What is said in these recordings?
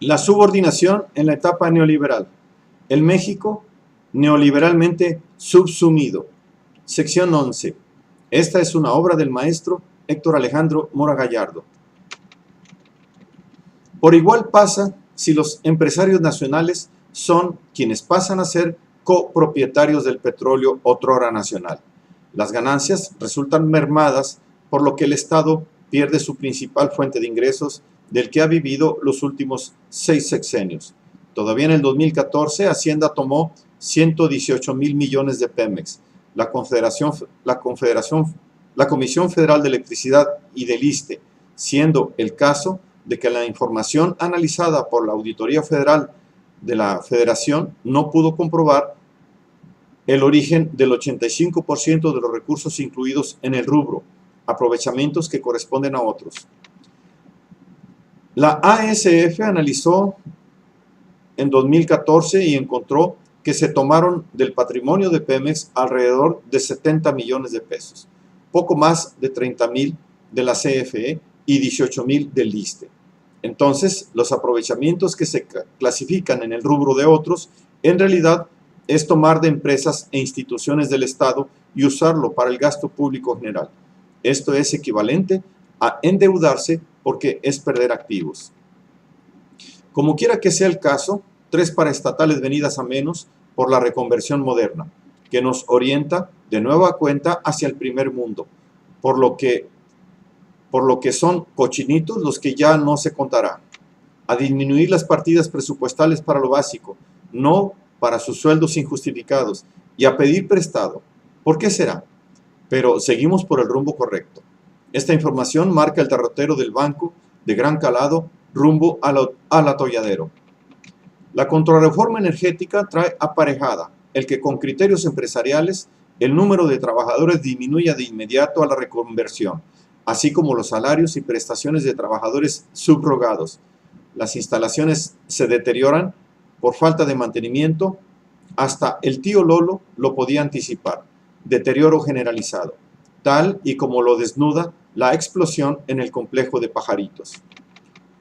La subordinación en la etapa neoliberal. El México neoliberalmente subsumido. Sección 11. Esta es una obra del maestro Héctor Alejandro Mora Gallardo. Por igual pasa si los empresarios nacionales son quienes pasan a ser copropietarios del petróleo otrora nacional. Las ganancias resultan mermadas, por lo que el Estado pierde su principal fuente de ingresos del que ha vivido los últimos 6 sexenios. Todavía en el 2014, Hacienda tomó 118,000 millones de Pemex. La Comisión Federal de Electricidad y del ISSSTE, siendo el caso de que la información analizada por la Auditoría Federal de la Federación no pudo comprobar el origen del 85% de los recursos incluidos en el rubro, aprovechamientos que corresponden a otros. La ASF analizó en 2014 y encontró que se tomaron del patrimonio de Pemex alrededor de 70 millones de pesos, poco más de 30,000 de la CFE y 18,000 del ISSSTE. Entonces, los aprovechamientos que se clasifican en el rubro de otros, en realidad es tomar de empresas e instituciones del Estado y usarlo para el gasto público general. Esto es equivalente a endeudarse porque es perder activos. Como quiera que sea el caso, 3 paraestatales venidas a menos por la reconversión moderna, que nos orienta de nueva cuenta hacia el primer mundo, por lo que son cochinitos los que ya no se contará, a disminuir las partidas presupuestales para lo básico, no para sus sueldos injustificados, y a pedir prestado. ¿Por qué será? Pero seguimos por el rumbo correcto. Esta información marca el derrotero del banco de gran calado rumbo al atolladero. La contrarreforma energética trae aparejada el que con criterios empresariales el número de trabajadores disminuya de inmediato a la reconversión, así como los salarios y prestaciones de trabajadores subrogados. Las instalaciones se deterioran por falta de mantenimiento, hasta el tío Lolo lo podía anticipar, deterioro generalizado, tal y como lo desnuda la explosión en el complejo de Pajaritos.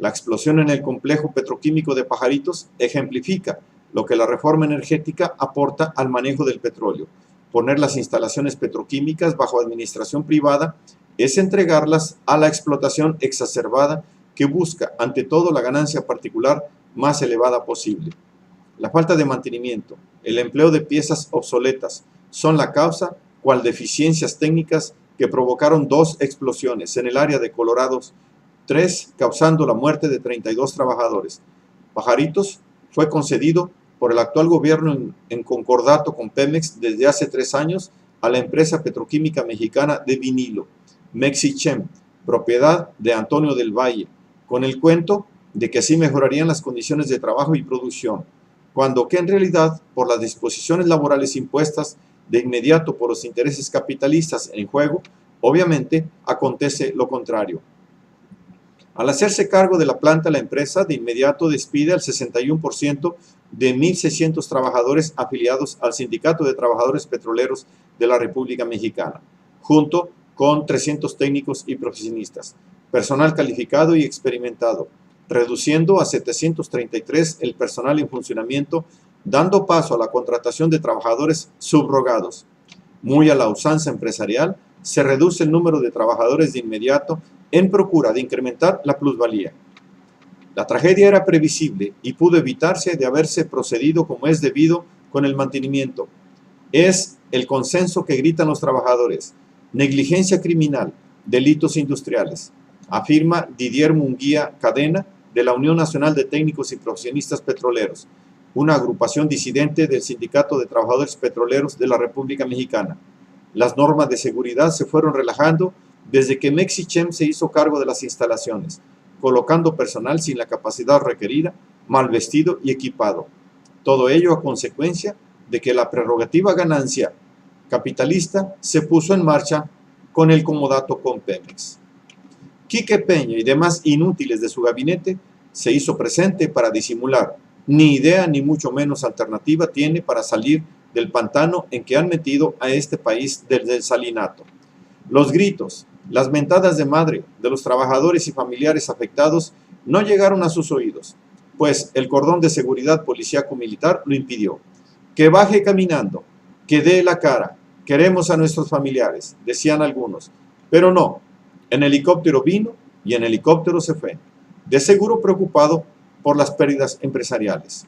La explosión en el complejo petroquímico de Pajaritos ejemplifica lo que la reforma energética aporta al manejo del petróleo. Poner las instalaciones petroquímicas bajo administración privada es entregarlas a la explotación exacerbada que busca, ante todo, la ganancia particular más elevada posible. La falta de mantenimiento, el empleo de piezas obsoletas, son la causa, cual deficiencias técnicas que provocaron 2 explosiones en el área de Colorados, 3 causando la muerte de 32 trabajadores. Pajaritos fue concedido por el actual gobierno en concordato con Pemex desde hace 3 años a la empresa petroquímica mexicana de vinilo, Mexichem, propiedad de Antonio del Valle, con el cuento de que así mejorarían las condiciones de trabajo y producción, cuando que en realidad, por las disposiciones laborales impuestas de inmediato por los intereses capitalistas en juego, obviamente acontece lo contrario. Al hacerse cargo de la planta, la empresa de inmediato despide al 61% de 1,600 trabajadores afiliados al Sindicato de Trabajadores Petroleros de la República Mexicana, junto con 300 técnicos y profesionistas, personal calificado y experimentado, reduciendo a 733 el personal en funcionamiento, dando paso a la contratación de trabajadores subrogados. Muy a la usanza empresarial, se reduce el número de trabajadores de inmediato en procura de incrementar la plusvalía. La tragedia era previsible y pudo evitarse de haberse procedido como es debido con el mantenimiento. Es el consenso que gritan los trabajadores. Negligencia criminal, delitos industriales, afirma Didier Munguía Cadena, de la Unión Nacional de Técnicos y Profesionistas Petroleros, una agrupación disidente del Sindicato de Trabajadores Petroleros de la República Mexicana. Las normas de seguridad se fueron relajando desde que Mexichem se hizo cargo de las instalaciones, colocando personal sin la capacidad requerida, mal vestido y equipado. Todo ello a consecuencia de que la prerrogativa ganancia capitalista se puso en marcha con el comodato con Pemex. Quique Peña y demás inútiles de su gabinete se hizo presente para disimular. Ni idea ni mucho menos alternativa tiene para salir del pantano en que han metido a este país del salinato. Los gritos, las mentadas de madre de los trabajadores y familiares afectados no llegaron a sus oídos. pues el cordón de seguridad policíaco-militar lo impidió. Que baje caminando, que dé la cara, queremos a nuestros familiares, decían algunos, pero no, en helicóptero vino y en helicóptero se fue, de seguro preocupado por las pérdidas empresariales.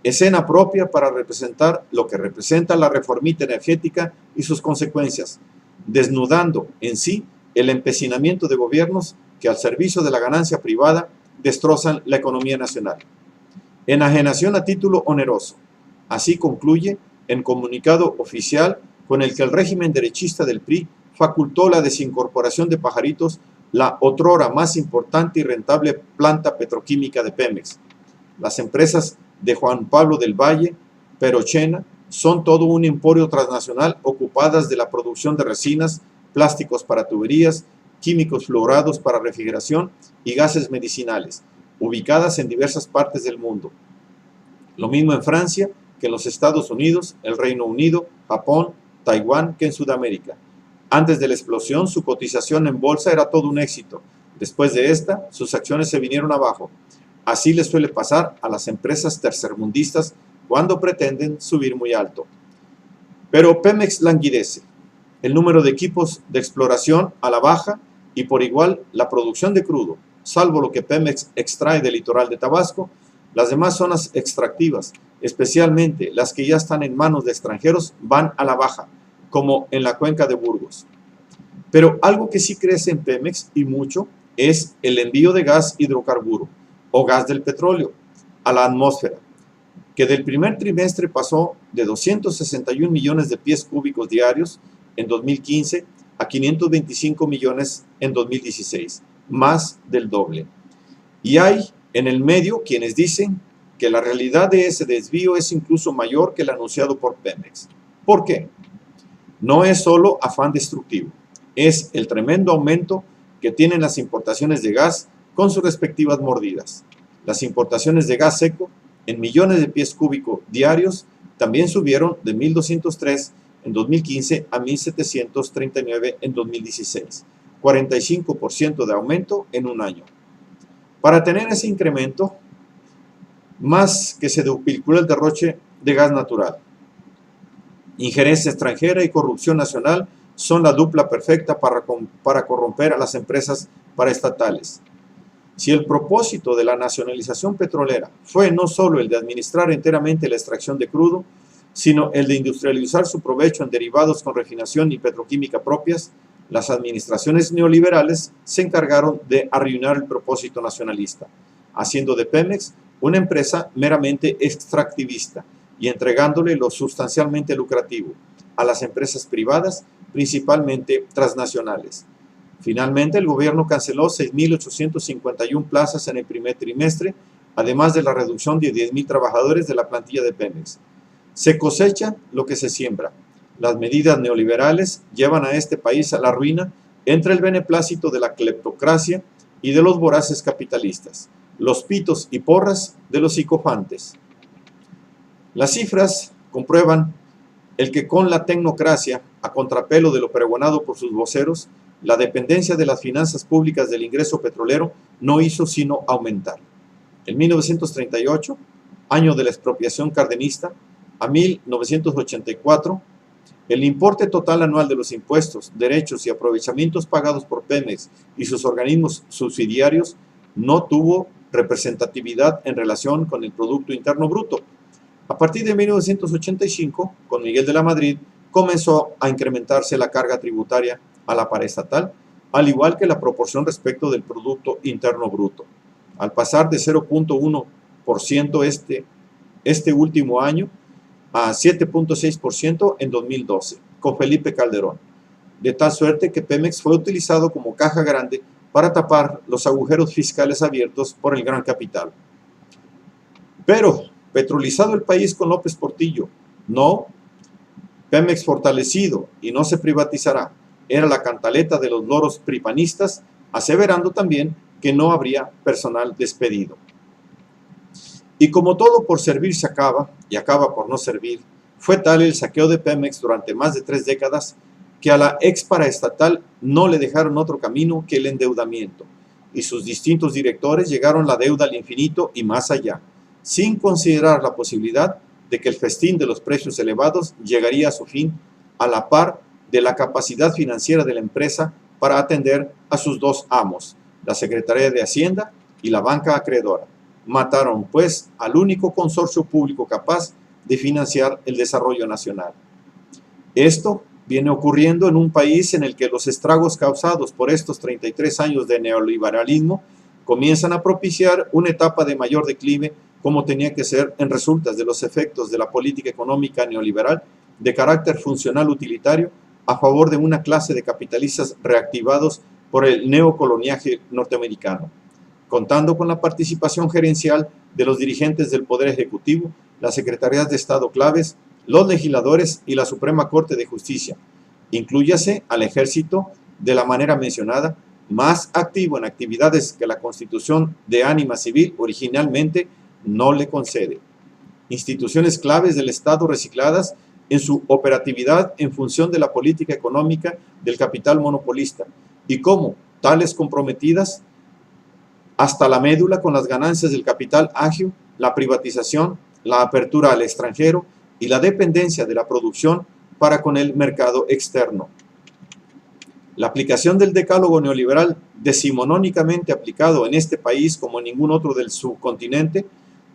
Escena propia para representar lo que representa la reformita energética y sus consecuencias, desnudando en sí el empecinamiento de gobiernos que al servicio de la ganancia privada destrozan la economía nacional. Enajenación a título oneroso. Así concluye el comunicado oficial con el que el régimen derechista del PRI facultó la desincorporación de Pajaritos, la otrora más importante y rentable planta petroquímica de Pemex. Las empresas de Juan Pablo del Valle, Perochena, son todo un emporio transnacional ocupadas de la producción de resinas, plásticos para tuberías, químicos fluorados para refrigeración y gases medicinales, ubicadas en diversas partes del mundo. Lo mismo en Francia que en los Estados Unidos, el Reino Unido, Japón, Taiwán que en Sudamérica. Antes de la explosión, su cotización en bolsa era todo un éxito. Después de esta, sus acciones se vinieron abajo. Así les suele pasar a las empresas tercermundistas cuando pretenden subir muy alto. Pero Pemex languidece. El número de equipos de exploración a la baja y por igual la producción de crudo, salvo lo que Pemex extrae del litoral de Tabasco, las demás zonas extractivas, especialmente las que ya están en manos de extranjeros, van a la baja, como en la cuenca de Burgos. Pero algo que sí crece en Pemex y mucho es el envío de gas hidrocarburo o gas del petróleo a la atmósfera, que del primer trimestre pasó de 261 millones de pies cúbicos diarios en 2015 a 525 millones en 2016, más del doble. Y hay en el medio quienes dicen que la realidad de ese desvío es incluso mayor que el anunciado por Pemex. ¿Por qué? No es solo afán destructivo, es el tremendo aumento que tienen las importaciones de gas con sus respectivas mordidas. Las importaciones de gas seco en millones de pies cúbicos diarios también subieron de 1.203 en 2015 a 1.739 en 2016, 45% de aumento en un año. Para tener ese incremento, más que se duplicó el derroche de gas natural. Injerencia extranjera y corrupción nacional son la dupla perfecta para corromper a las empresas paraestatales. Si el propósito de la nacionalización petrolera fue no solo el de administrar enteramente la extracción de crudo, sino el de industrializar su provecho en derivados con refinación y petroquímica propias, las administraciones neoliberales se encargaron de arruinar el propósito nacionalista, haciendo de Pemex una empresa meramente extractivista y entregándole lo sustancialmente lucrativo a las empresas privadas, principalmente transnacionales. Finalmente, el gobierno canceló 6.851 plazas en el primer trimestre, además de la reducción de 10.000 trabajadores de la plantilla de Pemex. Se cosecha lo que se siembra. Las medidas neoliberales llevan a este país a la ruina entre el beneplácito de la cleptocracia y de los voraces capitalistas, los pitos y porras de los psicofantes. Las cifras comprueban el que con la tecnocracia, a contrapelo de lo pregonado por sus voceros, la dependencia de las finanzas públicas del ingreso petrolero no hizo sino aumentar. En 1938, año de la expropiación cardenista, a 1984, el importe total anual de los impuestos, derechos y aprovechamientos pagados por Pemex y sus organismos subsidiarios no tuvo representatividad en relación con el Producto Interno Bruto. A partir de 1985, con Miguel de la Madrid, comenzó a incrementarse la carga tributaria a la paraestatal, al igual que la proporción respecto del Producto Interno Bruto, al pasar de 0.1% este último año a 7.6% en 2012, con Felipe Calderón, de tal suerte que Pemex fue utilizado como caja grande para tapar los agujeros fiscales abiertos por el gran capital. Pero, petrolizado el país con López Portillo, no, Pemex fortalecido y no se privatizará, era la cantaleta de los loros pripanistas, aseverando también que no habría personal despedido. Y como todo por servir se acaba, y acaba por no servir, fue tal el saqueo de Pemex durante más de 3 décadas que a la ex paraestatal no le dejaron otro camino que el endeudamiento, y sus distintos directores llegaron la deuda al infinito y más allá, sin considerar la posibilidad de que el festín de los precios elevados llegaría a su fin a la par de la capacidad financiera de la empresa para atender a sus dos amos, la Secretaría de Hacienda y la banca acreedora. Mataron, pues, al único consorcio público capaz de financiar el desarrollo nacional. Esto viene ocurriendo en un país en el que los estragos causados por estos 33 años de neoliberalismo comienzan a propiciar una etapa de mayor declive, como tenía que ser en resultas de los efectos de la política económica neoliberal de carácter funcional utilitario a favor de una clase de capitalistas reactivados por el neocoloniaje norteamericano, contando con la participación gerencial de los dirigentes del Poder Ejecutivo, las Secretarías de Estado claves, los legisladores y la Suprema Corte de Justicia. Inclúyase al Ejército de la manera mencionada, más activo en actividades que la Constitución de ánima civil originalmente no le concede. Instituciones claves del Estado recicladas en su operatividad en función de la política económica del capital monopolista y como tales comprometidas hasta la médula con las ganancias del capital agio, la privatización, la apertura al extranjero y la dependencia de la producción para con el mercado externo. La aplicación del decálogo neoliberal, decimonónicamente aplicado en este país como en ningún otro del subcontinente,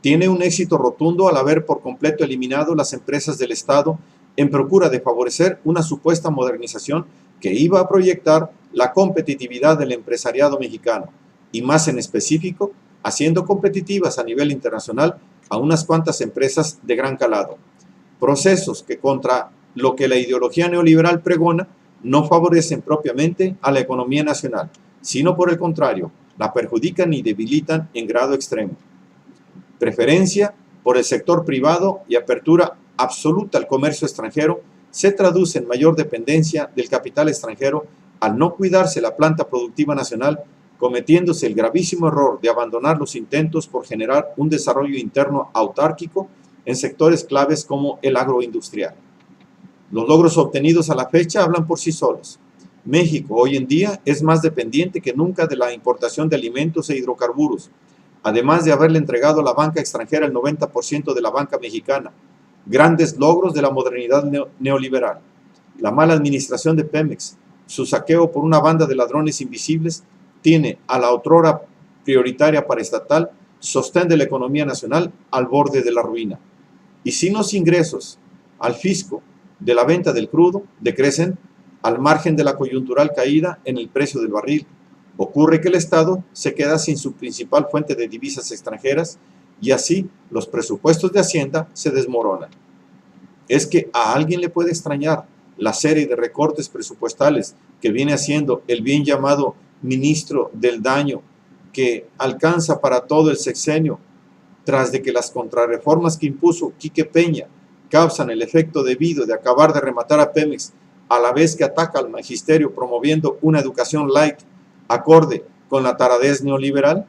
tiene un éxito rotundo al haber por completo eliminado las empresas del Estado en procura de favorecer una supuesta modernización que iba a proyectar la competitividad del empresariado mexicano y más en específico, haciendo competitivas a nivel internacional a unas cuantas empresas de gran calado. Procesos que contra lo que la ideología neoliberal pregona no favorecen propiamente a la economía nacional, sino por el contrario, la perjudican y debilitan en grado extremo. Preferencia por el sector privado y apertura absoluta al comercio extranjero se traduce en mayor dependencia del capital extranjero al no cuidarse la planta productiva nacional, cometiéndose el gravísimo error de abandonar los intentos por generar un desarrollo interno autárquico en sectores claves como el agroindustrial. Los logros obtenidos a la fecha hablan por sí solos. México hoy en día es más dependiente que nunca de la importación de alimentos e hidrocarburos, además de haberle entregado a la banca extranjera el 90% de la banca mexicana. Grandes logros de la modernidad neoliberal. La mala administración de Pemex, su saqueo por una banda de ladrones invisibles, tiene a la otrora prioritaria paraestatal sostén de la economía nacional al borde de la ruina. Y sin los ingresos al fisco de la venta del crudo decrecen al margen de la coyuntural caída en el precio del barril, ocurre que el Estado se queda sin su principal fuente de divisas extranjeras y así los presupuestos de Hacienda se desmoronan. Es que a alguien le puede extrañar la serie de recortes presupuestales que viene haciendo el bien llamado ministro del daño, que alcanza para todo el sexenio, tras de que las contrarreformas que impuso Quique Peña causan el efecto debido de acabar de rematar a Pemex, a la vez que ataca al magisterio promoviendo una educación light acorde con la taradez neoliberal.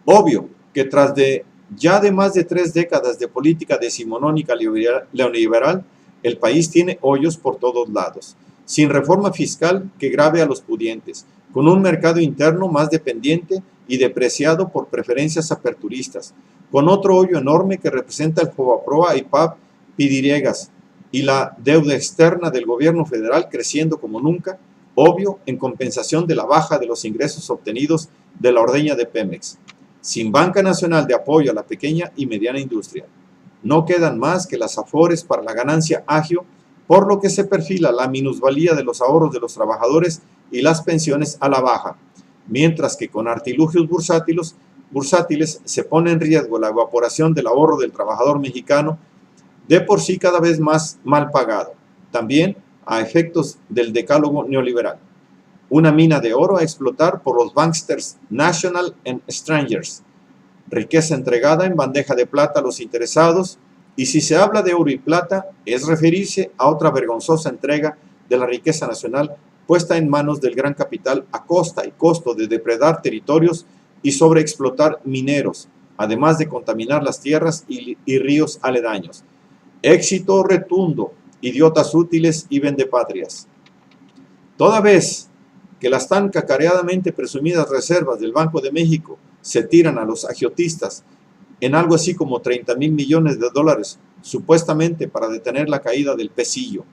Obvio que tras de más de 3 décadas de política decimonónica neoliberal, el país tiene hoyos por todos lados, sin reforma fiscal que grave a los pudientes, con un mercado interno más dependiente y depreciado por preferencias aperturistas, con otro hoyo enorme que representa el Fobaproa y PAP Pidiriegas, y la deuda externa del gobierno federal creciendo como nunca, obvio en compensación de la baja de los ingresos obtenidos de la ordeña de Pemex. Sin banca nacional de apoyo a la pequeña y mediana industria, no quedan más que las afores para la ganancia agio, por lo que se perfila la minusvalía de los ahorros de los trabajadores y las pensiones a la baja, mientras que con artilugios bursátiles se pone en riesgo la evaporación del ahorro del trabajador mexicano, de por sí cada vez más mal pagado, también a efectos del decálogo neoliberal. Una mina de oro a explotar por los banksters National and Strangers, riqueza entregada en bandeja de plata a los interesados, y si se habla de oro y plata, es referirse a otra vergonzosa entrega de la riqueza nacional puesta en manos del gran capital a costa y costo de depredar territorios y sobreexplotar mineros, además de contaminar las tierras y ríos aledaños. Éxito rotundo, idiotas útiles y vendepatrias. Toda vez que las tan cacareadamente presumidas reservas del Banco de México se tiran a los agiotistas en algo así como 30,000 millones de dólares, supuestamente para detener la caída del pesillo.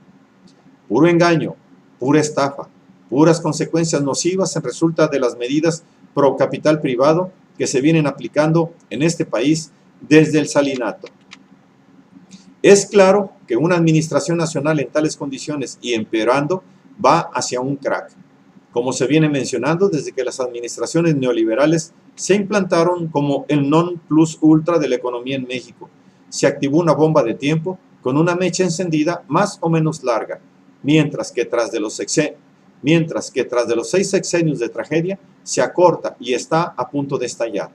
Puro engaño, pura estafa, puras consecuencias nocivas en resulta de las medidas pro capital privado que se vienen aplicando en este país desde el salinato. Es claro que una administración nacional en tales condiciones y empeorando va hacia un crack, como se viene mencionando desde que las administraciones neoliberales se implantaron como el non plus ultra de la economía en México. Se activó una bomba de tiempo con una mecha encendida más o menos larga, mientras que tras de los 6 sexenios de tragedia se acorta y está a punto de estallar.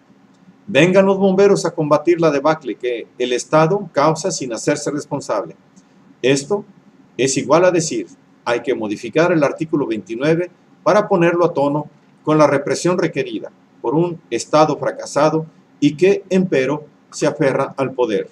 Vengan los bomberos a combatir la debacle que el Estado causa sin hacerse responsable. Esto es igual a decir, hay que modificar el artículo 29 para ponerlo a tono con la represión requerida por un Estado fracasado y que, empero, se aferra al poder.